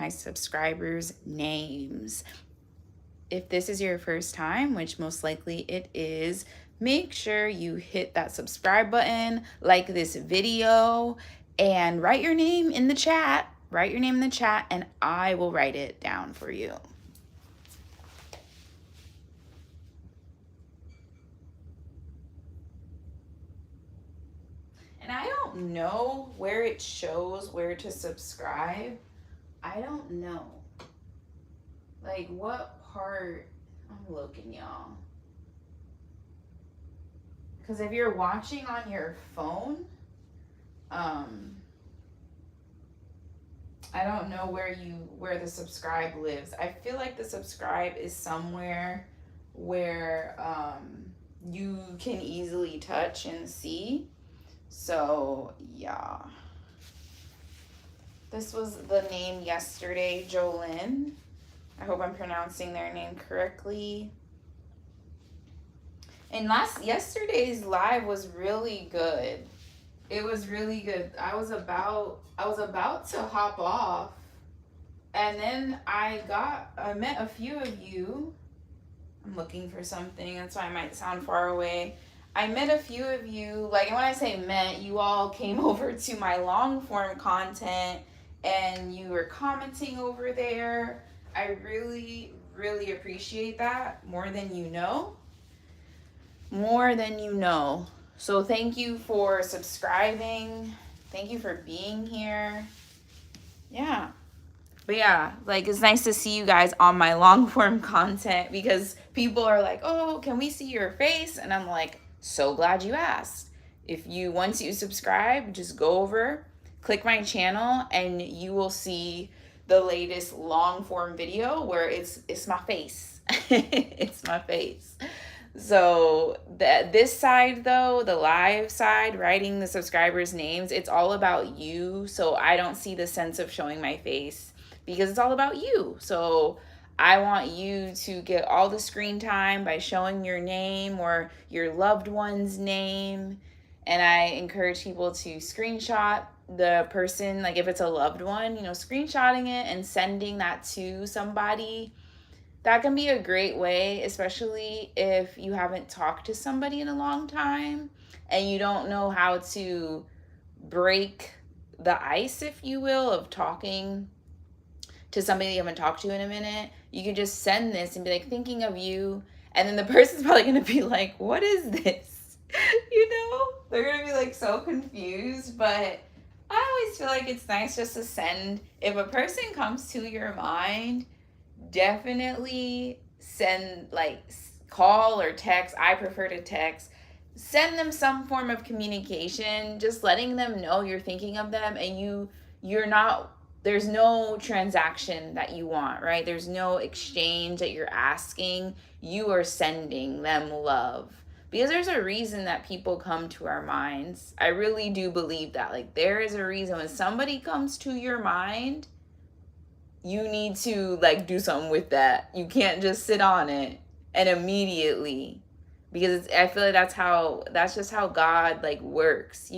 my subscribers' names. If this is your first time, which most likely it is, make sure you hit that subscribe button, like this video, and write your name in the chat. Write your name in the chat, and I will write it down for you. And I don't know where it shows where to subscribe. I don't know. Like what part? I'm looking, y'all. Because if you're watching on your phone, I don't know where the subscribe lives. I feel like the subscribe is somewhere where you can easily touch and see. So yeah. This was the name yesterday, Jolyn. I hope I'm pronouncing their name correctly. And yesterday's live was really good. It was really good. I was about to hop off, and then I met a few of you. I'm looking for something, that's why I might sound far away. I met a few of you, like, and when I say met, you all came over to my long form content and you were commenting over there. I really, really appreciate that more than you know. More than you know. So thank you for subscribing. Thank you for being here. Yeah. But yeah, like it's nice to see you guys on my long form content because people are like, oh, can we see your face? And I'm like, so glad you asked. Once you subscribe, just go over, click my channel, and you will see the latest long form video where it's my face. It's my face. So this side though, the live side, writing the subscribers' names, it's all about you. So I don't see the sense of showing my face because it's all about you. So I want you to get all the screen time by showing your name or your loved one's name. And I encourage people to screenshot the person, like if it's a loved one, screenshotting it and sending that to somebody. That can be a great way, especially if you haven't talked to somebody in a long time and you don't know how to break the ice, if you will, of talking to somebody you haven't talked to in a minute. You can just send this and be like, thinking of you. And then the person's probably going to be like, what is this? They're going to be like so confused. But I always feel like it's nice just to send. If a person comes to your mind, definitely send, like, call or text. I prefer to text. Send them some form of communication, just letting them know you're thinking of them, and you're not, there's no transaction that you want, right? There's no exchange that you're asking. You are sending them love. Because there's a reason that people come to our minds. I really do believe that. Like, there is a reason when somebody comes to your mind, you need to, like, do something with that. You can't just sit on it and immediately, because I feel like that's just how God, like, works,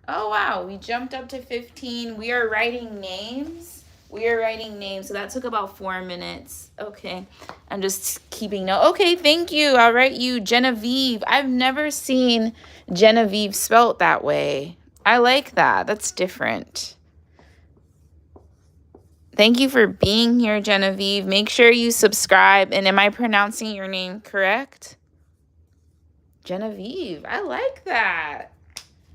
Oh, wow, we jumped up to 15. We are writing names. So that took about 4 minutes. Okay, I'm just keeping note. Okay, thank you. I'll write you Genevieve. I've never seen Genevieve spelt that way. I like that. That's different. Thank you for being here, Genevieve. Make sure you subscribe. And am I pronouncing your name correct? Genevieve. I like that.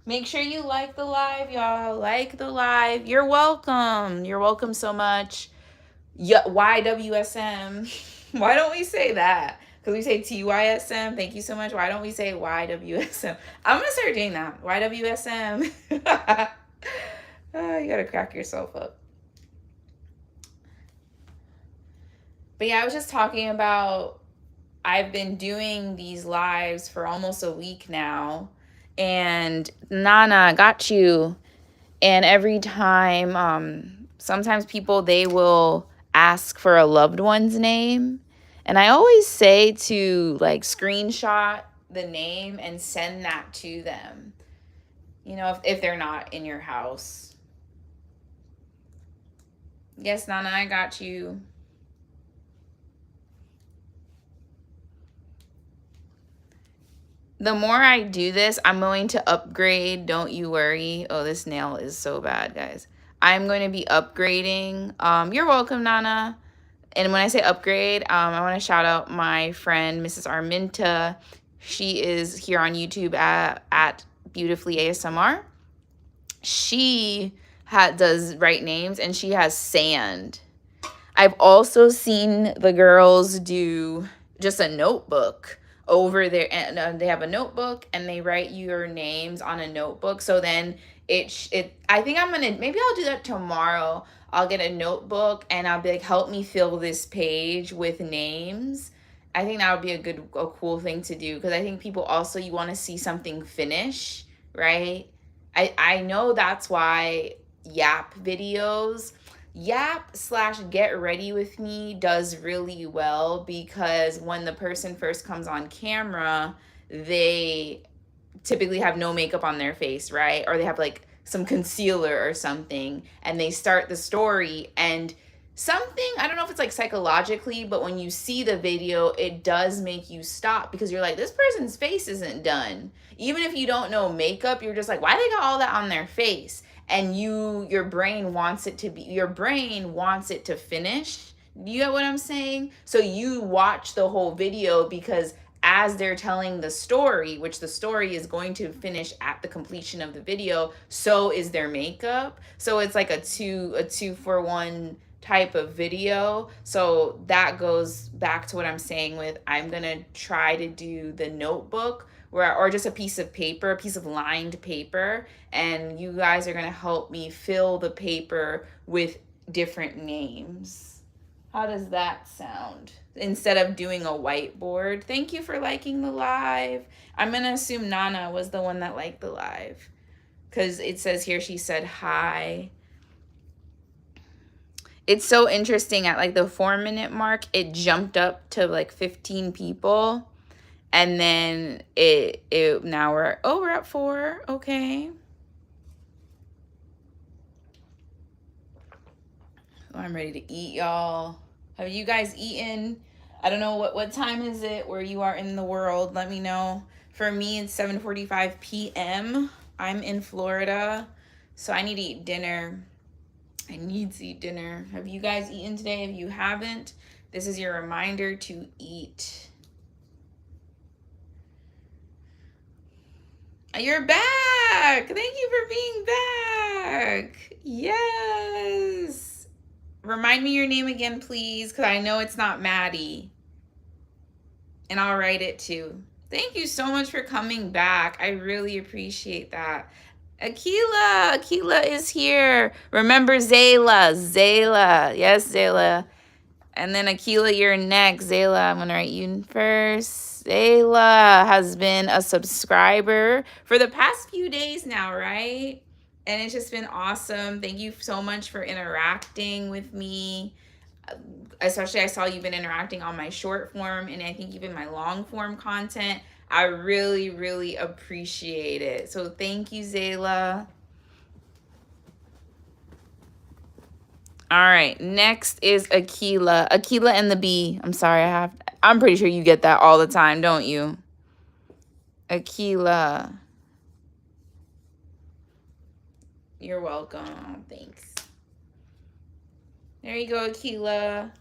Make sure you like the live, y'all. Like the live. You're welcome. You're welcome so much. YWSM. Why don't we say that? Because we say TYSM. Thank you so much. Why don't we say YWSM? I'm going to start doing that. YWSM. You got to crack yourself up. But yeah, I was just talking about, I've been doing these lives for almost a week now, and Nana, got you. And every time, sometimes people, they will ask for a loved one's name. And I always say to, like, screenshot the name and send that to them, if they're not in your house. Yes, Nana, I got you. The more I do this, I'm going to upgrade. Don't you worry. Oh, this nail is so bad, guys. I'm going to be upgrading. You're welcome, Nana. And when I say upgrade, I want to shout out my friend, Mrs. Arminta. She is here on YouTube at Beautifully ASMR. She does write names, and she has sand. I've also seen the girls do just a notebook over there, and they have a notebook and they write your names on a notebook. So then I think maybe I'll do that tomorrow. I'll get a notebook and I'll be like, help me fill this page with names. I think that would be a cool thing to do, because I think people also, you want to see something finish, right? I know that's why Yap videos, Yap/Get Ready With Me does really well, because when the person first comes on camera, they typically have no makeup on their face, right? Or they have like some concealer or something, and they start the story, and something, I don't know if it's like psychologically, but when you see the video, it does make you stop, because you're like, this person's face isn't done. Even if you don't know makeup, you're just like, why they got all that on their face? And your brain wants it to finish. You get what I'm saying? So you watch the whole video, because as they're telling the story, which the story is going to finish at the completion of the video, so is their makeup. So it's like a two for one type of video. So that goes back to what I'm saying with, I'm gonna try to do the notebook, or just a piece of paper, a piece of lined paper, and you guys are gonna help me fill the paper with different names. How does that sound? Instead of doing a whiteboard. Thank you for liking the live. I'm gonna assume Nana was the one that liked the live, because it says here she said hi. It's so interesting, at like the 4-minute mark, it jumped up to like 15 people. And then now we're at 4. Okay. Oh, I'm ready to eat, y'all. Have you guys eaten? I don't know what time is it where you are in the world. Let me know. For me, it's 7:45 p.m. I'm in Florida, so I need to eat dinner. Have you guys eaten today? If you haven't, this is your reminder to eat. You're back. Thank you for being back. Yes. Remind me your name again, please, because I know it's not Maddie. And I'll write it too. Thank you so much for coming back. I really appreciate that. Akila is here. Remember Zayla. Yes, Zayla. And then Akila, you're next. Zayla, I'm going to write you first. Zayla has been a subscriber for the past few days now, right? And it's just been awesome. Thank you so much for interacting with me. Especially, I saw you've been interacting on my short form, and I think even my long form content. I really, really appreciate it. So thank you, Zayla. All right, next is Akila. Akila and the bee. I'm sorry, I'm pretty sure you get that all the time, don't you? Akila. You're welcome. Thanks. There you go, Akila.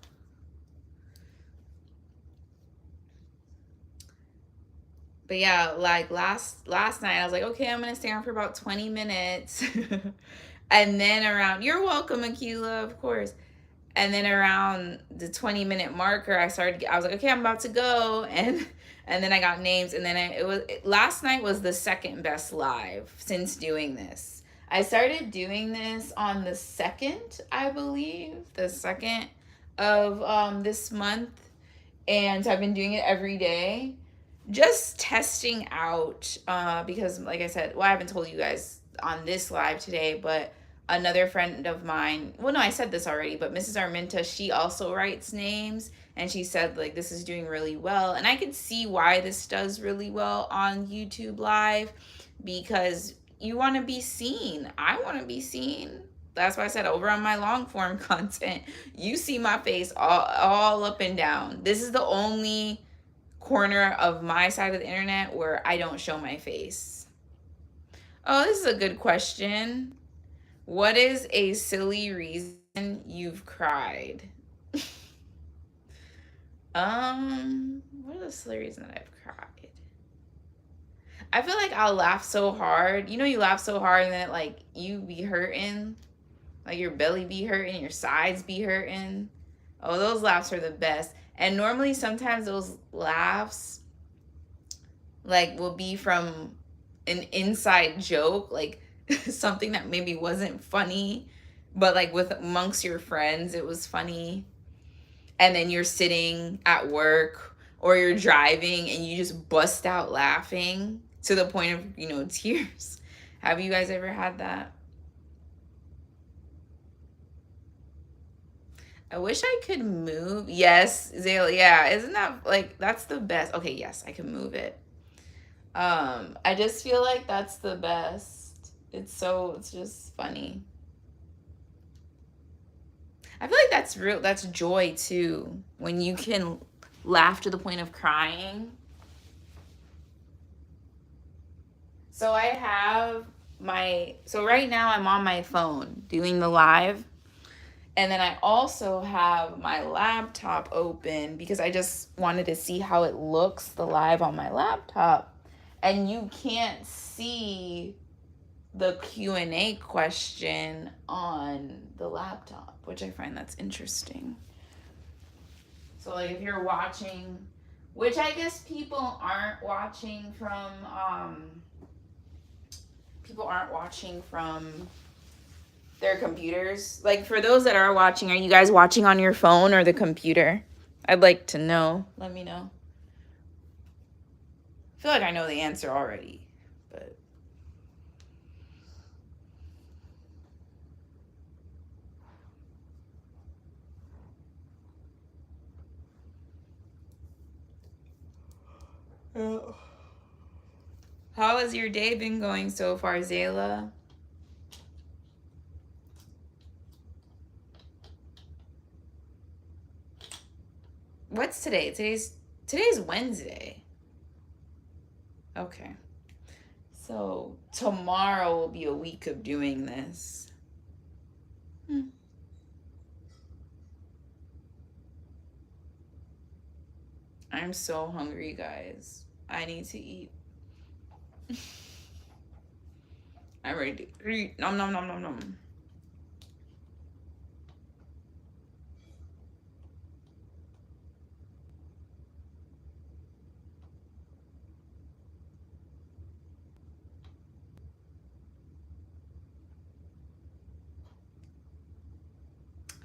But yeah, like last night, I was like, okay, I'm gonna stay on for about 20 minutes. And then you're welcome, Akila, of course. And then around the 20-minute marker, I was like, okay, I'm about to go. And then I got names. And then last night was the second best live since doing this. I started doing this on the 2nd, I believe, the 2nd of this month. And I've been doing it every day. Just testing out, because like I said, I haven't told you guys on this live today, but another friend of mine, well, no, I said this already, but Mrs. Arminta, she also writes names, and she said, like, this is doing really well. And I could see why this does really well on YouTube Live, because you want to be seen. I want to be seen. That's why I said over on my long form content, you see my face all up and down. This is the only corner of my side of the internet where I don't show my face. Oh, this is a good question. What is a silly reason you've cried? What is a silly reason that I've cried? I feel like I'll laugh so hard. You know, you laugh so hard and then like you be hurting, like your belly be hurting, your sides be hurting. Oh, those laughs are the best. And normally, sometimes those laughs like will be from an inside joke, like something that maybe wasn't funny, but like with amongst your friends, it was funny. And then you're sitting at work or you're driving and you just bust out laughing to the point of, you know, tears. Have you guys ever had that? I wish I could move. Yes, Zayla. Yeah, isn't that like that's the best? Okay, yes, I can move it. I just feel like that's the best. It's just funny. I feel like that's real. That's joy too. When you can laugh to the point of crying. So I have so right now I'm on my phone doing the live. And then I also have my laptop open because I just wanted to see how it looks, the live on my laptop. And you can't see the Q&A question on the laptop, which I find that's interesting. So like if you're watching, which I guess people aren't watching from their computers. Like for those that are watching, are you guys watching on your phone or the computer? I'd like to know. Let me know. I feel like I know the answer already, but how has your day been going so far, Zayla? What's today? Today's Wednesday. Okay. So tomorrow will be a week of doing this. I'm so hungry, guys. I need to eat. I'm ready to eat. Nom nom nom nom nom.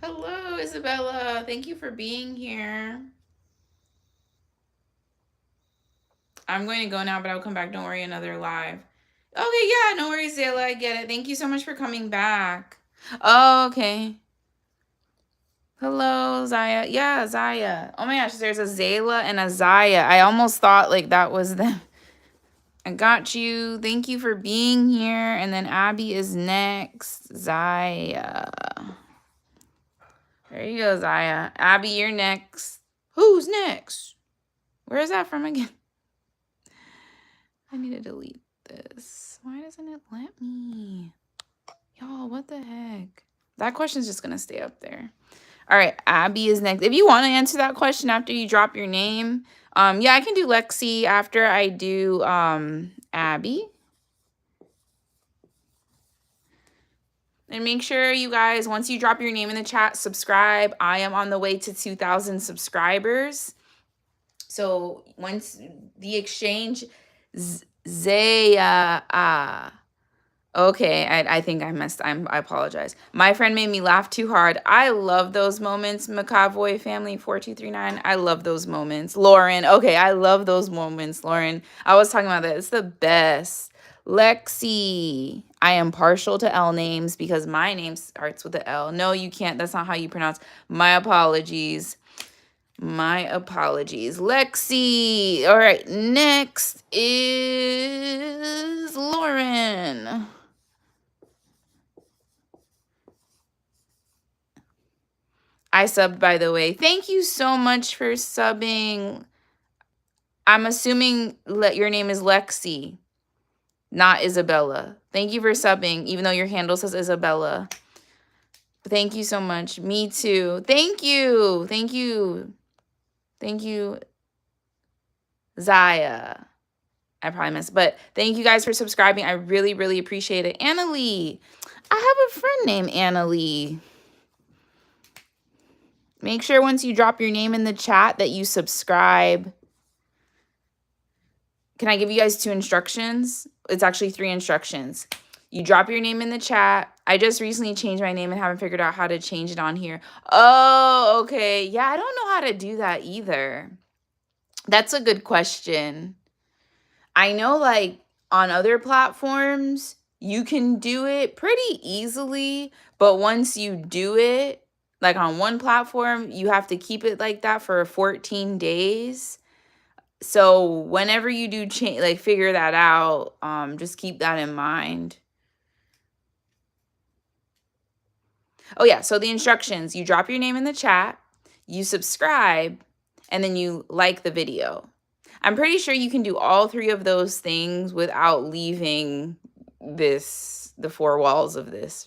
Hello, Isabella. Thank you for being here. I'm going to go now, but I'll come back. Don't worry, another live. Okay, yeah, no worries, Zayla. I get it. Thank you so much for coming back. Oh, okay. Hello, Zaya. Yeah, Zaya. Oh my gosh, there's a Zayla and a Zaya. I almost thought like that was them. I got you. Thank you for being here. And then Abby is next. Zaya. There you go, Zaya. Abby, you're next. Who's next? Where is that from again? I need to delete this. Why doesn't it let me? Y'all, what the heck? That question's just going to stay up there. All right, Abby is next. If you want to answer that question after you drop your name, yeah, I can do Lexi after I do Abby. And make sure you guys, once you drop your name in the chat, subscribe. I am on the way to 2,000 subscribers. So once the exchange, Zaya, okay, I think I messed. I apologize. My friend made me laugh too hard. I love those moments. McAvoy family 4239. I love those moments. Lauren. Okay, I love those moments, Lauren. I was talking about that. It's the best. Lexi. I am partial to L names because my name starts with the L. No, you can't. That's not how you pronounce. My apologies. My apologies. Lexi. All right, next is Lauren. I subbed, by the way. Thank you so much for subbing. I'm assuming your name is Lexi, not Isabella. Thank you for subbing, even though your handle says Isabella. Thank you so much. Me too. Thank you. Thank you. Thank you, Zaya. I probably missed, but thank you guys for subscribing. I really, really appreciate it. Annalie. I have a friend named Annalie. Make sure once you drop your name in the chat that you subscribe. Can I give you guys 2 instructions? It's actually 3 instructions. You drop your name in the chat. I just recently changed my name and haven't figured out how to change it on here. Oh, okay. Yeah, I don't know how to do that either. That's a good question. I know like on other platforms, you can do it pretty easily, but once you do it, like on one platform, you have to keep it like that for 14 days. So whenever you do change, like figure that out, just keep that in mind. Oh yeah, so the instructions, you drop your name in the chat, you subscribe, and then you like the video. I'm pretty sure you can do all 3 of those things without leaving the 4 walls of this.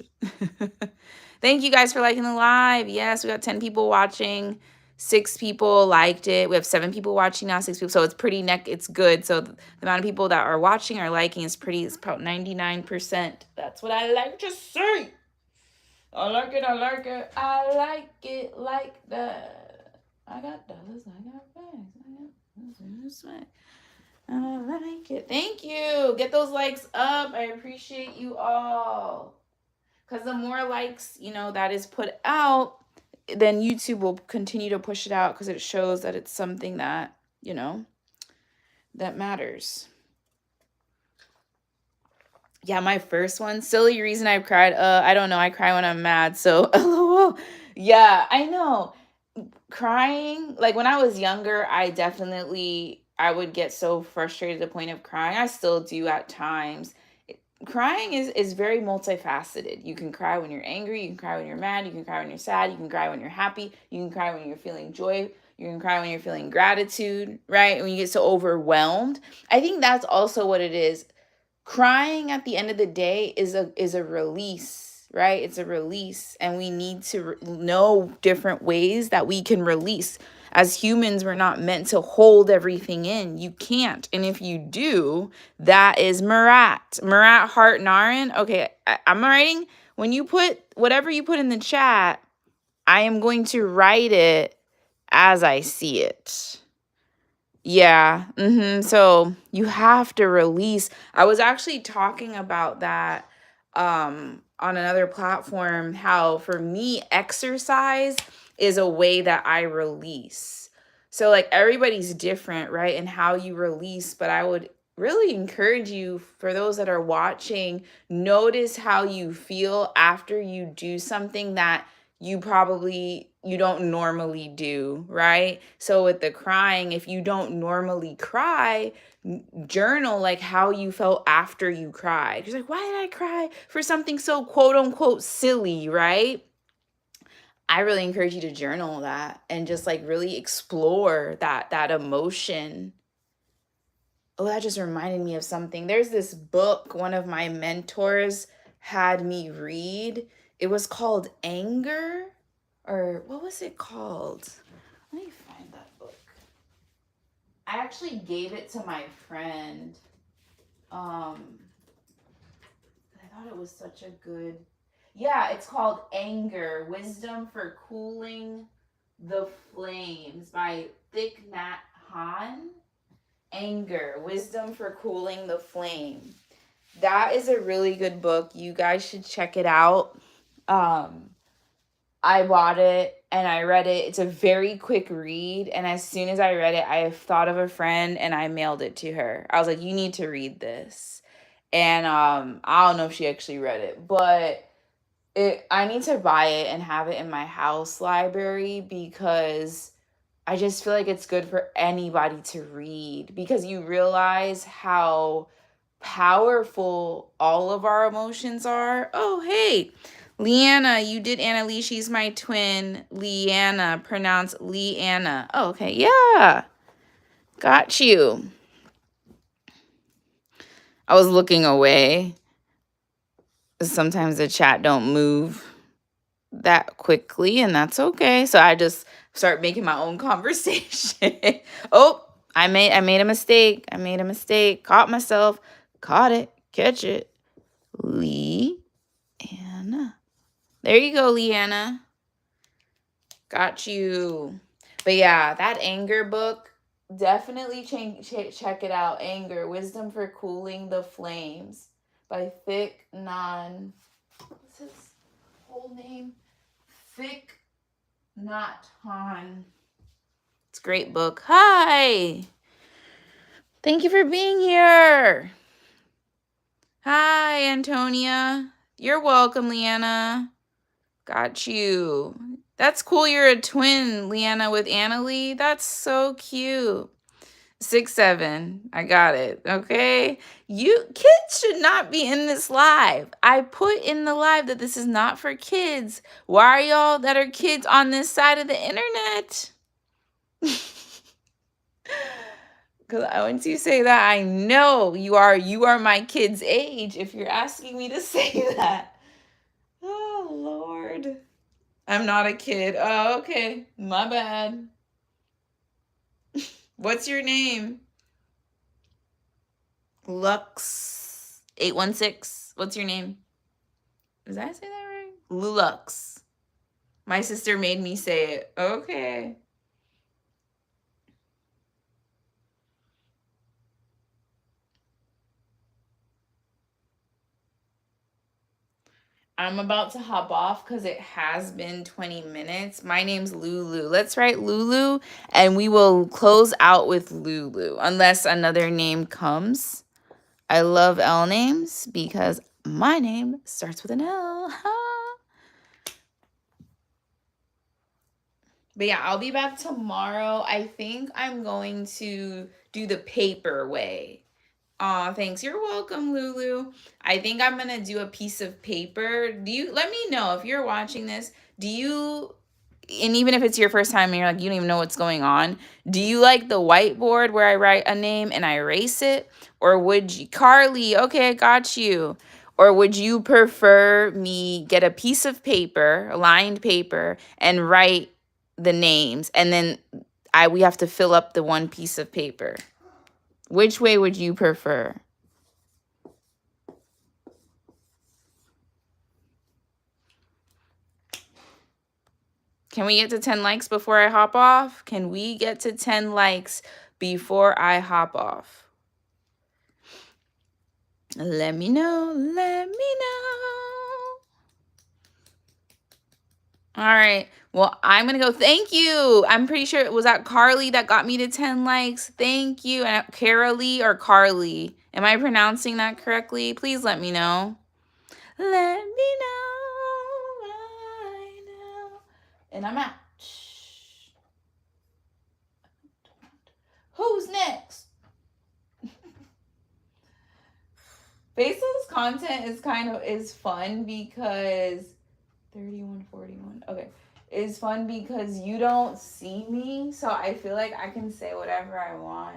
Thank you guys for liking the live. Yes, we got 10 people watching. 6 people liked it. We have 7 people watching now, 6 people. So it's pretty it's good. So the amount of people that are watching or liking is it's about 99%. That's what I like to say. I like it, I like it, I like it like that. I got dollars, I got bags, I like it. Thank you. Get those likes up. I appreciate you all. Because the more likes, that is put out, then YouTube will continue to push it out because it shows that it's something that, that matters. Yeah, my first one, silly reason I've cried. I don't know. I cry when I'm mad. So, LOL. Yeah, I know. Crying, like when I was younger, I would get so frustrated to the point of crying. I still do at times. Crying is very multifaceted. You can cry when you're angry, you can cry when you're mad, you can cry when you're sad, you can cry when you're happy, you can cry when you're feeling joy, you can cry when you're feeling gratitude, right? When you get so overwhelmed. I think that's also what it is. Crying at the end of the day is a release, right? It's a release, and we need to know different ways that we can release. As humans, we're not meant to hold everything in. You can't. And if you do, that is Marat Hart Naren. Okay, I'm writing. When you put whatever you put in the chat, I am going to write it as I see it. Yeah. So you have to release. I was actually talking about that on another platform, how for me, exercise is a way that I release. So like everybody's different, right? And how you release, but I would really encourage you, for those that are watching, notice how you feel after you do something that you don't normally do, right? So with the crying, if you don't normally cry, journal like how you felt after you cried. You're like, why did I cry for something so quote unquote silly, right? I really encourage you to journal that and just like really explore that emotion. Oh, that just reminded me of something. There's this book one of my mentors had me read. It was called Anger, or what was it called? Let me find that book. I actually gave it to my friend. I thought it was such a good. Yeah, it's called Anger, Wisdom for Cooling the Flames by Thich Nhat Hanh. Anger, Wisdom for Cooling the Flame. That is a really good book. You guys should check it out. I bought it and I read it. It's a very quick read. And as soon as I read it, I thought of a friend and I mailed it to her. I was like, you need to read this. And I don't know if she actually read it, but I need to buy it and have it in my house library, because I just feel like it's good for anybody to read, because you realize how powerful all of our emotions are. Oh, hey, Leanna, you did Anna Lee. She's my twin. Leanna, pronounced Leanna. Oh, okay. Yeah. Got you. I was looking away. Sometimes the chat don't move that quickly, and that's okay. So I just start making my own conversation. Oh, I made a mistake. I made a mistake. Caught myself. Caught it. Catch it. Leanna. There you go, Leanna. Got you. But yeah, that anger book, definitely check it out. Anger, Wisdom for Cooling the Flames by Thich Nhat. What's his whole name? Thich Nhat Hanh. It's a great book. Hi. Thank you for being here. Hi, Antonia. You're welcome, Leanna. Got you. That's cool. You're a twin, Leanna, with Annalie. That's so cute. 6'7". I got it. Okay. You kids should not be in this live. I put in the live that this is not for kids. Why are y'all that are kids on this side of the internet? Because once you say that, I know you are my kid's age if you're asking me to say that. Oh, Lord. I'm not a kid. Oh, okay. My bad. What's your name? Lux 816. What's your name? Did I say that right? Lulux. My sister made me say it. Okay. I'm about to hop off because it has been 20 minutes. My name's Lulu. Let's write Lulu and we will close out with Lulu unless another name comes. I love L names because my name starts with an L. But yeah, I'll be back tomorrow. I think I'm going to do the paper way. Aw, thanks. You're welcome, Lulu. I think I'm gonna do a piece of paper. Let me know if you're watching this. And even if it's your first time and you're like, you don't even know what's going on, do you like the whiteboard where I write a name and I erase it? Or would you, Carly, okay, I got you. Or would you prefer me get a piece of paper, lined paper, and write the names, and then we have to fill up the one piece of paper? Which way would you prefer? Can we get to 10 likes before I hop off? Can we get to 10 likes before I hop off? Let me know. Let me know. All right. Well, I'm going to go. Thank you. I'm pretty sure it was that Carly that got me to 10 likes. Thank you. And Carolee or Carly. Am I pronouncing that correctly? Please let me know. Let me know right now. And I'm out. Who's next? Basil's content is fun because 3141. Okay. Is fun because you don't see me, so I feel like I can say whatever I want.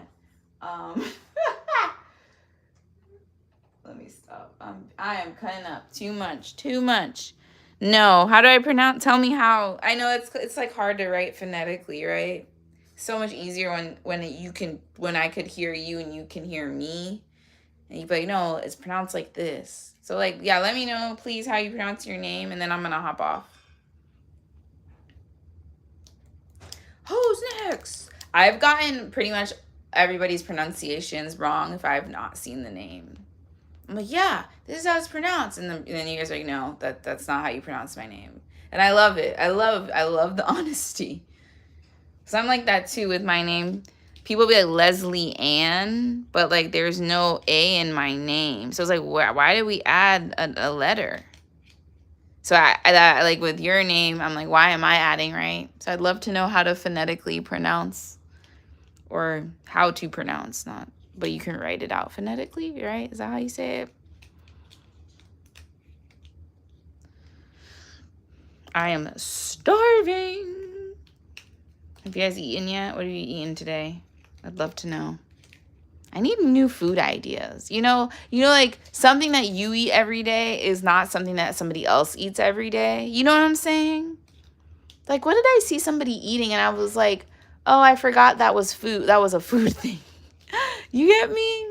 Let me stop. I am cutting up too much. No, how do I pronounce? Tell me how. I know it's like hard to write phonetically, right? So much easier when I could hear you and you can hear me. And you'd be like, no, it's pronounced like this. So like, yeah, let me know, please, how you pronounce your name, and then I'm gonna hop off. Who's next? I've gotten pretty much everybody's pronunciations wrong if I've not seen the name. I'm like, yeah, this is how it's pronounced. And then you guys are like, no, that's not how you pronounce my name. And I love it. I love the honesty. So I'm like that too with my name. People be like Leslie Ann, but like there's no A in my name. So it's like, why did we add a letter? So I like with your name, I'm like, why am I adding, right? So I'd love to know how to phonetically pronounce, or how to pronounce, not, but you can write it out phonetically, right? Is that how you say it? I am starving. Have you guys eaten yet? What have you eaten today? I'd love to know. I need new food ideas. You know, like something that you eat every day is not something that somebody else eats every day. You know what I'm saying? Like, what did I see somebody eating and I was like, oh, I forgot that was food. That was a food thing. You get me?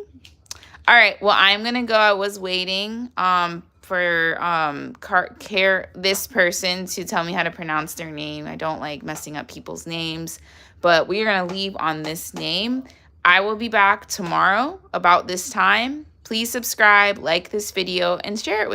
All right. Well, I'm going to go. I was waiting for this person to tell me how to pronounce their name. I don't like messing up people's names, but we are going to leave on this name. I will be back tomorrow about this time. Please subscribe, like this video, and share it with